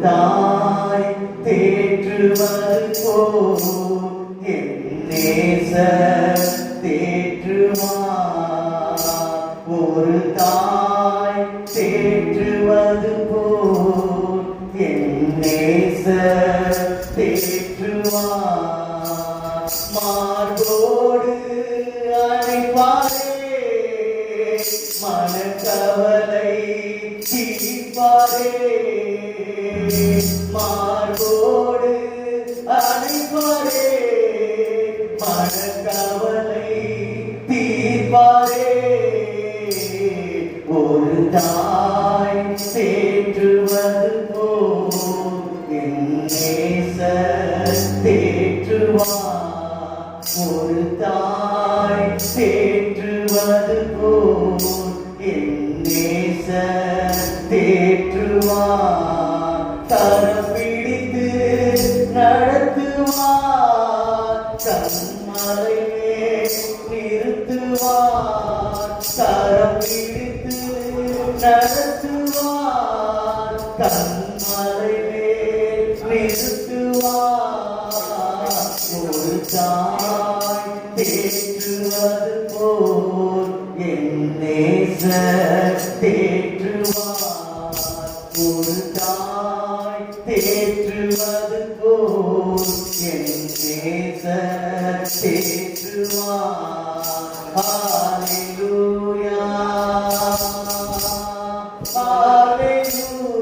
தாய் தேற்றுவது போல் என் நேசர் தேற்றுவார். ஒரு தாய் தேற்றுவது போல் என் நேசர் தேற்றுவார். மார்போடு அணைப்பாரே, மனக்கவலை தீர்ப்பாரே. மார்போடு அணைப்பாரே, மனக்கவலை தீர்ப்பாரே. ஒரு தாய் தேற்றுவது போல் என் நேசர் தேற்றுவார். ஒரு தாய் தேற்றுவது போல் என் நேசர் தேற்றுவார். கரம் பிடித்து நடத்துவார், கண்மலை மேல் நிறுத்துவார். கரம் பிடித்து நடத்துவார், கண்மலை மேல் நிறுத்துவார். ஒரு தாய் தேற்றுவது போல் என் நேசர் தேற்றுவார். ஒரு தாய் தேற்றுவது போல் என் நேசர் தேற்றுவார். ஹல்லேலூயா, ஹல்லேலூயா.